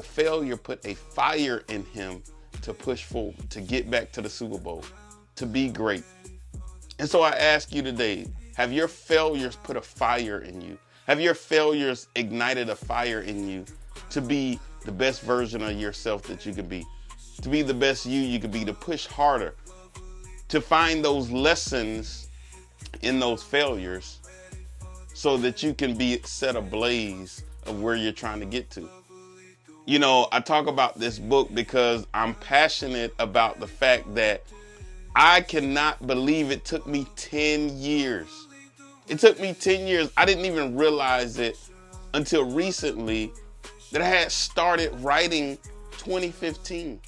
Failure put a fire in him to push forward, to get back to the Super Bowl, to be great. And so I ask you today, have your failures put a fire in you? Have your failures ignited a fire in you to be the best version of yourself that you can be? To be the best you can be, to push harder, to find those lessons in those failures so that you can be set ablaze of where you're trying to get to. You know, I talk about this book because I'm passionate about the fact that I cannot believe it took me 10 years. It took me 10 years. I didn't even realize it until recently that I had started writing 2015.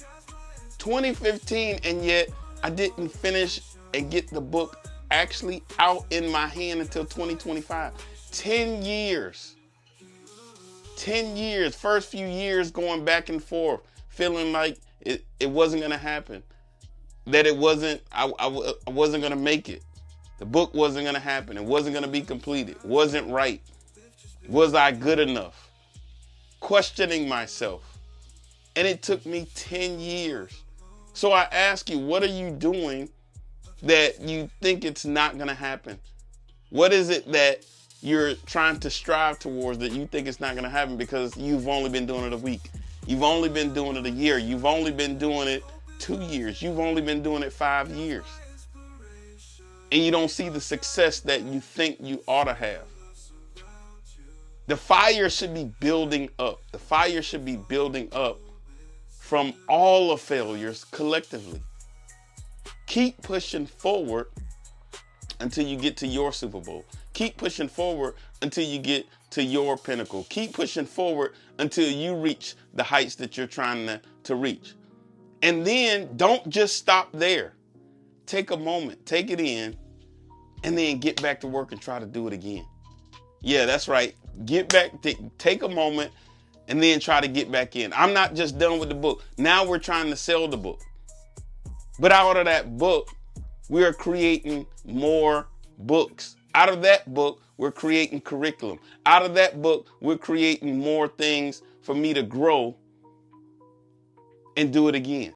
2015, and yet I didn't finish and get the book actually out in my hand until 2025. 10 years. 10 years, first few years going back and forth, feeling like it wasn't going to happen. That it wasn't, I wasn't going to make it. The book wasn't going to happen. It wasn't going to be completed. It wasn't right. Was I good enough? Questioning myself. And it took me 10 years. So I ask you, what are you doing that you think it's not going to happen? What is it that you're trying to strive towards that you think it's not going to happen because you've only been doing it a week? You've only been doing it a year. You've only been doing it 2 years. You've only been doing it 5 years. And you don't see the success that you think you ought to have. The fire should be building up. The fire should be building up from all the failures collectively. Keep pushing forward until you get to your Super Bowl. Keep pushing forward until you get to your pinnacle. Keep pushing forward until you reach the heights that you're trying to reach. And then don't just stop there. Take a moment, take it in, and then get back to work and try to do it again. Yeah, that's right. Get back, take a moment, and then try to get back in. I'm not just done with the book. Now we're trying to sell the book. But out of that book, we are creating more books. Out of that book, we're creating curriculum. Out of that book, we're creating more things for me to grow and do it again.